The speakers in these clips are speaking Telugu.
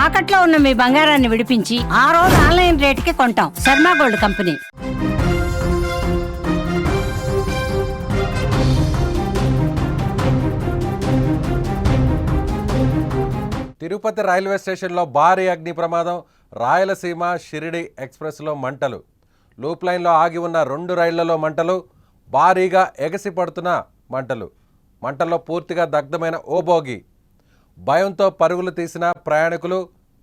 తాకట్లో ఉన్న మీ బంగారాన్ని విడిపించి ఆ రోజు ఆన్లైన్ రేటుకి కొంటాం. Sharma gold company. Tirupati railway స్టేషన్లో భారీ అగ్ని ప్రమాదం. రాయలసీమ షిరిడి ఎక్స్ప్రెస్లో మంటలు. లూప్ లైన్లో ఆగి ఉన్న 2 రైళ్లలో మంటలు. భారీగా ఎగసిపడుతున్న మంటలు. మంటల్లో పూర్తిగా దగ్ధమైన ఓ బోగి. భయంతో పరుగులు తీసిన ప్రయాణికులు.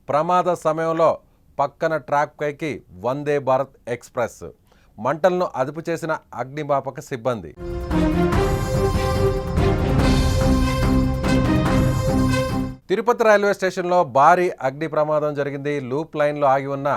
ప్రమాద సమయంలో పక్కన ట్రాక్ పైకి వందే భారత్ ఎక్స్ప్రెస్. మంటలను అదుపు చేసిన అగ్నిమాపక సిబ్బంది. తిరుపతి రైల్వే స్టేషన్లో భారీ అగ్ని ప్రమాదం జరిగింది. లూప్ లైన్లో ఆగి ఉన్న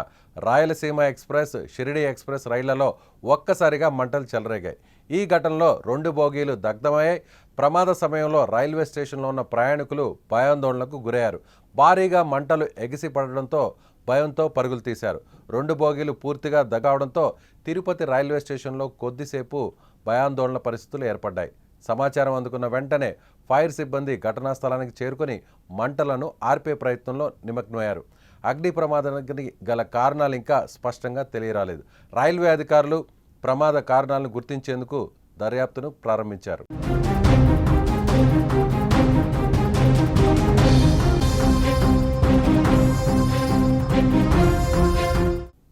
రాయలసీమ ఎక్స్ప్రెస్, షిరిడి ఎక్స్ప్రెస్ రైళ్లలో ఒక్కసారిగా మంటలు చెలరేగాయి. ఈ ఘటనలో 2 బోగీలు దగ్ధమయ్యాయి. ప్రమాద సమయంలో రైల్వే స్టేషన్లో ఉన్న ప్రయాణికులు భయాందోళనకు గురయ్యారు. భారీగా మంటలు ఎగిసిపడడంతో భయంతో పరుగులు తీశారు. 2 బోగీలు పూర్తిగా దగవడంతో తిరుపతి రైల్వే స్టేషన్లో కొద్దిసేపు భయాందోళన పరిస్థితులు ఏర్పడ్డాయి. సమాచారం అందుకున్న వెంటనే ఫైర్ సిబ్బంది ఘటనా స్థలానికి చేరుకొని మంటలను ఆర్పే ప్రయత్నంలో నిమగ్నమయ్యారు. అగ్ని ప్రమాదానికి గల కారణాలు ఇంకా స్పష్టంగా తెలియరాలేదు. రైల్వే అధికారులు ప్రమాద కారణాలను గుర్తించేందుకు దర్యాప్తును ప్రారంభించారు.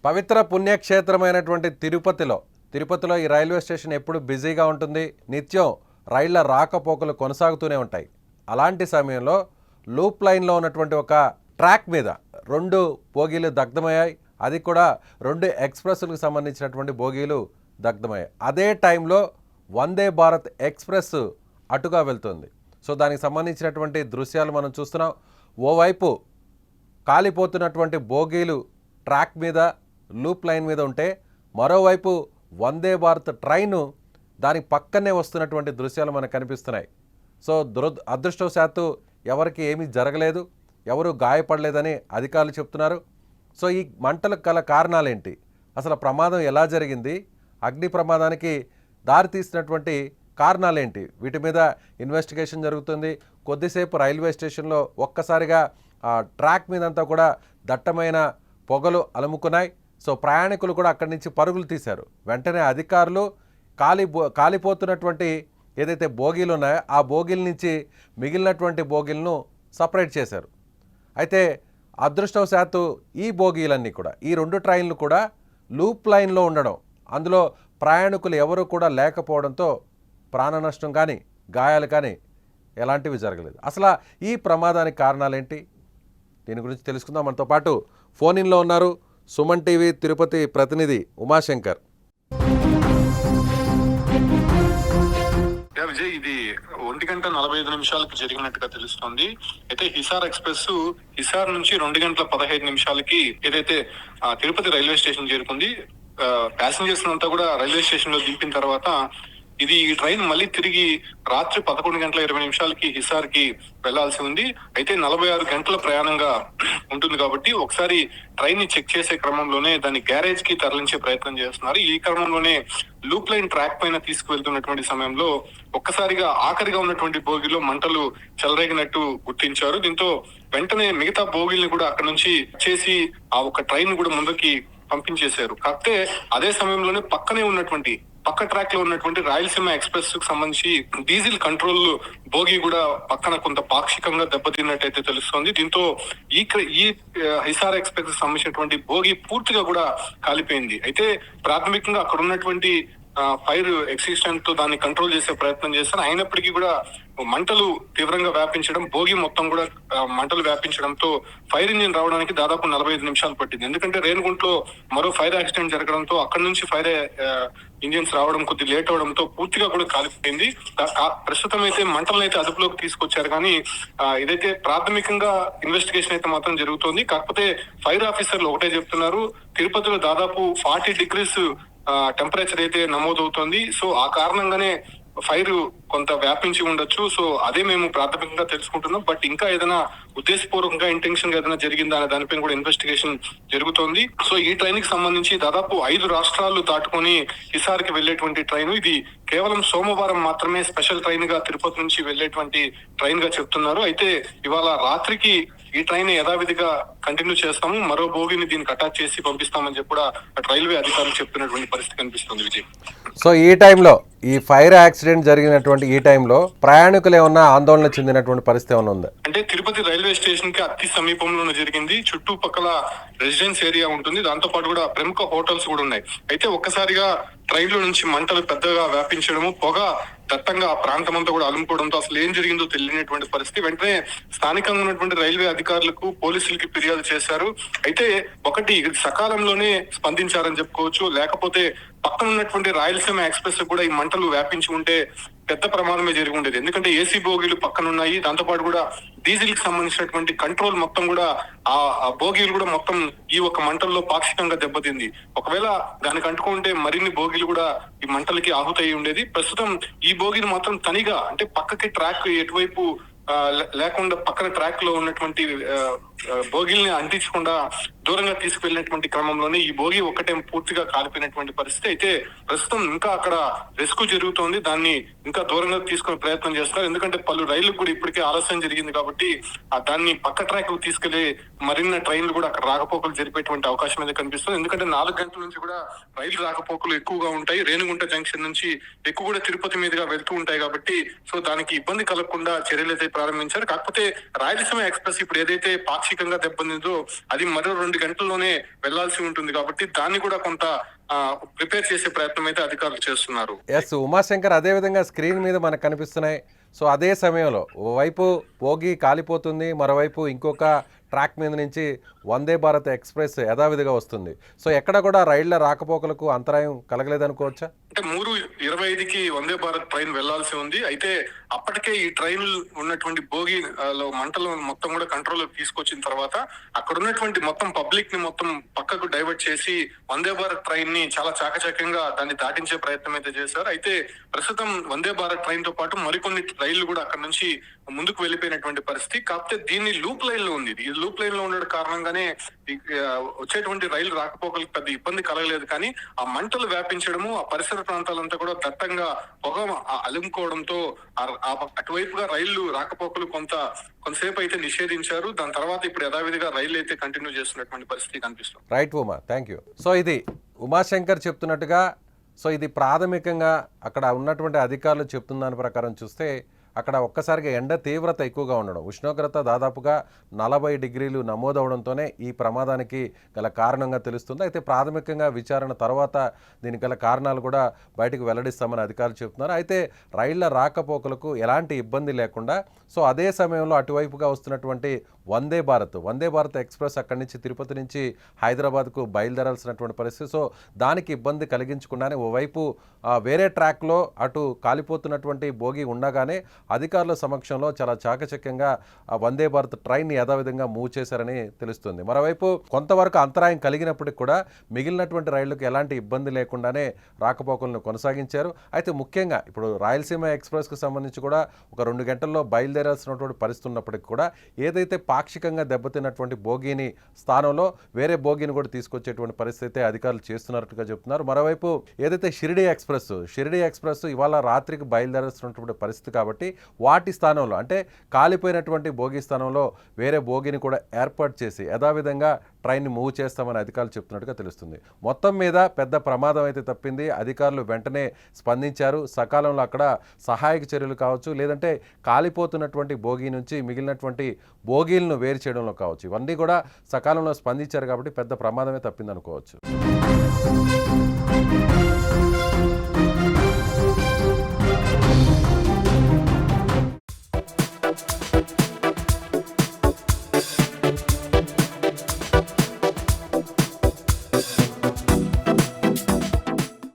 పవిత్ర పుణ్యక్షేత్రమైనటువంటి తిరుపతిలో ఈ రైల్వే స్టేషన్ ఎప్పుడు బిజీగా ఉంటుంది. నిత్యం రైళ్ల రాకపోకలు కొనసాగుతూనే ఉంటాయి. అలాంటి సమయంలో లూప్ లైన్లో ఉన్నటువంటి ఒక ట్రాక్ మీద 2 బోగీలు దగ్ధమయ్యాయి. అది కూడా 2 ఎక్స్ప్రెస్లకు సంబంధించినటువంటి బోగీలు దగ్ధమయ్యాయి. అదే టైంలో వందే భారత్ ఎక్స్ప్రెస్ అటుగా వెళ్తుంది. సో దానికి సంబంధించినటువంటి దృశ్యాలు మనం చూస్తున్నాం. ఓవైపు కాలిపోతున్నటువంటి బోగీలు ట్రాక్ మీద, లూప్ లైన్ మీద ఉంటే, మరోవైపు వందే భారత్ ట్రైను దాని పక్కనే వస్తున్నటువంటి దృశ్యాలు మనకు కనిపిస్తున్నాయి. సో అదృష్టవశాత్తు ఎవరికి ఏమీ జరగలేదు, ఎవరు గాయపడలేదని అధికారులు చెప్తున్నారు. సో ఈ మంటలకు గల కారణాలేంటి, అసలు ప్రమాదం ఎలా జరిగింది, అగ్ని ప్రమాదానికి దారితీసినటువంటి కారణాలేంటి, వీటి మీద ఇన్వెస్టిగేషన్ జరుగుతుంది. కొద్దిసేపు రైల్వే స్టేషన్లో ఒక్కసారిగా ట్రాక్ మీదంతా కూడా దట్టమైన పొగలు అలుముకున్నాయి. సో ప్రయాణికులు కూడా అక్కడి నుంచి పరుగులు తీశారు. వెంటనే అధికారులు కాలిపోతున్నటువంటి ఏదైతే బోగీలు ఉన్నాయో ఆ బోగీల నుంచి మిగిలినటువంటి బోగీలను సపరేట్ చేశారు. అయితే అదృష్టవశాత్తు ఈ బోగీలన్నీ కూడా, ఈ 2 ట్రైన్లు కూడా లూప్ లైన్లో ఉండడం, అందులో ప్రయాణికులు ఎవరు కూడా లేకపోవడంతో ప్రాణ నష్టం కానీ గాయాలు కానీ ఎలాంటివి జరగలేదు. అసలు ఈ ప్రమాదానికి కారణాలేంటి, దీని గురించి తెలుసుకుందాం. మనతో పాటు ఫోన్ ఇన్లో ఉన్నారు సుమన్ టీవీ తిరుపతి ప్రతినిధి ఉమాశంకర్. విజయ్, ఇది 1:45 జరిగినట్టుగా తెలుస్తోంది. అయితే హిసార్ ఎక్స్ప్రెస్ హిసార్ నుంచి 2:15 ఏదైతే తిరుపతి రైల్వే స్టేషన్ చేరుకుంది. ప్యాసింజర్స్ అంతా కూడా రైల్వే స్టేషన్ లో దింపిన తర్వాత ఈ ట్రైన్ మళ్ళీ తిరిగి రాత్రి 11:20 హిసార్ కి వెళ్లాల్సి ఉంది. అయితే 46 గంటల ప్రయాణంగా ఉంటుంది కాబట్టి ఒకసారి ట్రైన్ ని చెక్ చేసే క్రమంలోనే దాన్ని గ్యారేజ్ కి తరలించే ప్రయత్నం చేస్తున్నారు. ఈ క్రమంలోనే లూప్ లైన్ ట్రాక్ పైన తీసుకువెళ్తున్నటువంటి సమయంలో ఒక్కసారిగా ఆఖరిగా ఉన్నటువంటి బోగిలో మంటలు చెలరేగినట్టు గుర్తించారు. దీంతో వెంటనే మిగతా బోగిల్ని కూడా అక్కడ నుంచి చేసి ఆ ఒక ట్రైన్ కూడా ముందుకి పంపించేశారు. కాకపోతే అదే సమయంలోనే పక్క ట్రాక్ లో ఉన్నటువంటి రాయలసీమ ఎక్స్ప్రెస్ కు సంబంధించి డీజిల్ కంట్రోల్ బోగి కూడా పక్కన కొంత పాక్షికంగా దెబ్బతిన్నట్టయితే తెలుస్తోంది. దీంతో ఈ హిసార్ ఎక్స్ప్రెస్ కు సంబంధించినటువంటి బోగి పూర్తిగా కూడా కాలిపోయింది. అయితే ప్రాథమికంగా అక్కడ ఉన్నటువంటి ఫైర్ ఎక్సిస్టెంట్ తో దాన్ని కంట్రోల్ చేసే ప్రయత్నం చేస్తారు. అయినప్పటికీ కూడా మంటలు తీవ్రంగా వ్యాపించడం, భోగి మొత్తం కూడా మంటలు వ్యాపించడంతో ఫైర్ ఇంజిన్ రావడానికి దాదాపు 45 నిమిషాలు పట్టింది. ఎందుకంటే రేణిగుంటలో మరో ఫైర్ యాక్సిడెంట్ జరగడంతో అక్కడి నుంచి ఫైర్ ఇంజిన్స్ రావడం కొద్ది లేట్ అవడంతో పూర్తిగా కూడా కాలిపోయింది. ప్రస్తుతం అయితే మంటలను అయితే అదుపులోకి తీసుకొచ్చారు. కానీ ఇదైతే ప్రాథమికంగా ఇన్వెస్టిగేషన్ అయితే మాత్రం జరుగుతోంది. కాకపోతే ఫైర్ ఆఫీసర్లు ఒకటే చెప్తున్నారు, తిరుపతిలో దాదాపు 40 degrees టెంపరేచర్ అయితే నమోదవుతోంది. సో ఆ కారణంగానే ఫైర్ కొంత వ్యాపించి ఉండొచ్చు. సో అదే మేము ప్రాథమికంగా తెలుసుకుంటున్నాం. బట్ ఇంకా ఏదైనా ఉద్దేశపూర్వకంగా ఇంటెన్షన్ గా ఏదైనా జరిగిందా అనే దానిపైన కూడా ఇన్వెస్టిగేషన్ జరుగుతోంది. సో ఈ ట్రైన్ కి సంబంధించి దాదాపు 5 రాష్ట్రాలు దాటుకొని హిసార్ కి వెళ్లేటువంటి ట్రైన్ ఇది కేవలం సోమవారం మాత్రమే స్పెషల్ ట్రైన్ గా తిరుపతి నుంచి వెళ్లేటువంటి ట్రైన్ గా చెప్తున్నారు. అయితే ఇవాళ రాత్రికి ఈ ట్రైన్ యథావిధిగా కంటిన్యూ చేస్తాము, మరో బోగిని దీనికి అటాచ్ చేసి పంపిస్తామని చెప్పి కూడా రైల్వే అధికారులు చెప్తున్నటువంటి పరిస్థితి కనిపిస్తుంది విజయ్. సో ఈ టైంలో ఈ ఫైర్ యాక్సిడెంట్ జరిగినటువంటి ఈ టైంలో ప్రయాణికులు ఏమన్నా ఆందోళన చెందినటువంటి పరిస్థితి ఏమైనా ఉందా? అంటే తిరుపతి రైల్వే స్టేషన్ కి అతి సమీపంలోనే జరిగింది. చుట్టుపక్కల రెసిడెన్స్ ఏరియా ఉంటుంది, దాంతో పాటు కూడా ప్రముఖ హోటల్స్ కూడా ఉన్నాయి. అయితే ఒక్కసారిగా ట్రైన్ లో నుంచి మంటలు పెద్దగా వ్యాపించడము, పొగ దట్టంగా ఆ ప్రాంతం అంతా కూడా అలుముకోవడంతో అసలు ఏం జరిగిందో తెలియనటువంటి పరిస్థితి. వెంటనే స్థానికంగా ఉన్నటువంటి రైల్వే అధికారులకు పోలీసులకి ఫిర్యాదు చేశారు. అయితే ఒకటి సకాలంలోనే స్పందించారని చెప్పుకోవచ్చు, లేకపోతే పక్కన ఉన్నటువంటి రాయలసీమ ఎక్స్ప్రెస్ కూడా ఈ మంటలు వ్యాపించి ఉంటే పెద్ద ప్రమాదమే జరిగి ఉండేది. ఎందుకంటే ఏసీ బోగీలు పక్కన ఉన్నాయి, దాంతో పాటు కూడా డీజిల్ కి సంబంధించినటువంటి కంట్రోల్ మొత్తం కూడా ఆ బోగీలు కూడా మొత్తం ఈ ఒక మంటల్లో పాక్షికంగా దెబ్బతింది. ఒకవేళ దానికి అంటుకుంటే మరిన్ని బోగీలు కూడా ఈ మంటలకి ఆహుతయి ఉండేది. ప్రస్తుతం ఈ బోగీలు మాత్రం తనిగా అంటే పక్కకి ట్రాక్ ఎటువైపు లేకుండా పక్కన ట్రాక్ లో ఉన్నటువంటి బోగిల్ని అంటించకుండా దూరంగా తీసుకువెళ్ళినటువంటి క్రమంలోనే ఈ బోగి ఒక్కటే పూర్తిగా కాలిపోయినటువంటి పరిస్థితి. అయితే ప్రస్తుతం ఇంకా అక్కడ రెస్క్యూ జరుగుతోంది, దాన్ని ఇంకా దూరంగా తీసుకునే ప్రయత్నం చేస్తున్నారు. ఎందుకంటే పలు రైళ్లకు కూడా ఇప్పటికే ఆలస్యం జరిగింది కాబట్టి దాన్ని పక్క ట్రాక్ కు తీసుకెళ్లి మరిన్ని ట్రైన్లు కూడా అక్కడ రాకపోకలు జరిపేటువంటి అవకాశం అయితే కనిపిస్తుంది. ఎందుకంటే 4 గంటల నుంచి కూడా రైలు రాకపోకలు ఎక్కువగా ఉంటాయి. రేణిగుంట జంక్షన్ నుంచి ఎక్కువ కూడా తిరుపతి మీదుగా వెళ్తూ ఉంటాయి కాబట్టి సో దానికి ఇబ్బంది కలగకుండా చర్యలు అయితే ప్రారంభించారు. కాకపోతే రాయలసీమ ఎక్స్ప్రెస్ ఇప్పుడు ఏదైతే పాక్షికంగా దెబ్బతిందో అది మరో 2 గంటల్లోనే వెళ్లాల్సి ఉంటుంది కాబట్టి దాన్ని కూడా కొంత ప్రిపేర్ చేసే ప్రయత్నం అయితే అధికారులు చేస్తున్నారు. ఎస్ ఉమాశంకర్, అదే విధంగా స్క్రీన్ మీద మనకు కనిపిస్తున్నాయి. సో అదే సమయంలో ఓవైపు బోగి కాలిపోతుంది, మరోవైపు ఇంకొక ట్రాక్ మీద నుంచి వందే భారత్ ఎక్స్ప్రెస్ యథావిధిగా వస్తుంది. సో ఎక్కడ కూడా రైళ్ల రాకపోకలకు అంతరాయం కలగలేదనుకోవచ్చా? అంటే 3:25కి వందే భారత్ ట్రైన్ వెళ్లాల్సి ఉంది. అయితే అప్పటికే ఈ ట్రైన్ ఉన్నటువంటి బోగి లో మంటలు మొత్తం కూడా కంట్రోల్ తీసుకొచ్చిన తర్వాత అక్కడ ఉన్నటువంటి మొత్తం పబ్లిక్ ని మొత్తం పక్కకు డైవర్ట్ చేసి వందే భారత్ ట్రైన్ ని చాలా చాకచక్యంగా దాన్ని దాటించే ప్రయత్నం అయితే చేశారు. అయితే ప్రస్తుతం వందే భారత్ ట్రైన్ తో పాటు మరికొన్ని రైళ్లు కూడా అక్కడ నుంచి ముందుకు వెళ్ళిపోయినటువంటి పరిస్థితి. కాకపోతే దీన్ని లూప్ లైన్ లో ఉంది. ఈ లూప్ లైన్ లో ఉండడం కారణంగానే వచ్చేటువంటి రైలు రాకపోకలకు పెద్ద ఇబ్బంది కలగలేదు. కానీ ఆ మంటలు వ్యాపించడము, ఆ పరిసర ప్రాంతాలంతా కూడా దట్టంగా పొగ అలుముకోవడంతో అటువైపుగా రైళ్లు రాకపోకలు కొంతసేపు అయితే నిషేధించారు. దాని తర్వాత ఇప్పుడు యథావిధిగా రైలు అయితే కంటిన్యూ చేస్తున్నటువంటి పరిస్థితి కనిపిస్తుంది. Right Uma, thank you. So ఇది ఉమాశంకర్ చెప్తున్నట్టుగా సో ఇది ప్రాథమికంగా అక్కడ ఉన్నటువంటి అధికారులు చెప్తున్న దాని ప్రకారం చూస్తే అక్కడ ఒక్కసారిగా ఎండ తీవ్రత ఎక్కువగా ఉండడం, ఉష్ణోగ్రత దాదాపుగా 40 డిగ్రీలు నమోదవడంతోనే ఈ ప్రమాదానికి గల కారణంగా తెలుస్తుంది. అయితే ప్రాథమికంగా విచారణ తర్వాత దీనికి గల కారణాలు కూడా బయటకు వెల్లడిస్తామని అధికారులు చెప్తున్నారు. అయితే రైళ్ల రాకపోకలకు ఎలాంటి ఇబ్బంది లేకుండా సో అదే సమయంలో అటువైపుగా వస్తున్నటువంటి వందే భారత్ ఎక్స్ప్రెస్ అక్కడి నుంచి తిరుపతి నుంచి హైదరాబాద్కు బయలుదేరాల్సినటువంటి పరిస్థితి. సో దానికి ఇబ్బంది కలిగించకుండానే ఓవైపు వేరే ట్రాక్లో అటు కాలిపోతున్నటువంటి బోగి ఉండగానే అధికారుల సమక్షంలో చాలా చాకచక్యంగా వందే భారత్ ట్రైన్ యథావిధంగా మూవ్ చేశారని తెలుస్తుంది. మరోవైపు కొంతవరకు అంతరాయం కలిగినప్పటికీ కూడా మిగిలినటువంటి రైళ్లకు ఎలాంటి ఇబ్బంది లేకుండానే రాకపోకలను కొనసాగించారు. అయితే ముఖ్యంగా ఇప్పుడు రాయలసీమ ఎక్స్ప్రెస్కు సంబంధించి కూడా ఒక 2 గంటల్లో బయలుదేరాల్సినటువంటి పరిస్థితి ఉన్నప్పటికీ కూడా ఏదైతే పాక్షికంగా దెబ్బతిన్నటువంటి బోగీని స్థానంలో వేరే బోగీని కూడా తీసుకొచ్చేటువంటి పరిస్థితి అధికారులు చేస్తున్నట్టుగా చెప్తున్నారు. మరోవైపు ఏదైతే షిరిడి ఎక్స్ప్రెస్ ఇవాళ రాత్రికి బయలుదేరాల్సినటువంటి పరిస్థితి కాబట్టి వాటి స్థానంలో అంటే కాలిపోయినటువంటి బోగి స్థానంలో వేరే బోగిని కూడా ఏర్పాటు చేసి యథావిధంగా ట్రైన్ని మూవ్ చేస్తామని అధికారులు చెప్తున్నట్టుగా తెలుస్తుంది. మొత్తం మీద పెద్ద ప్రమాదం అయితే తప్పింది. అధికారులు వెంటనే స్పందించారు. సకాలంలో అక్కడ సహాయక చర్యలు కావచ్చు, లేదంటే కాలిపోతున్నటువంటి బోగి నుంచి మిగిలినటువంటి బోగీలను వేరు చేయడంలో కావచ్చు, ఇవన్నీ కూడా సకాలంలో స్పందించారు కాబట్టి పెద్ద ప్రమాదమే తప్పిందనుకోవచ్చు.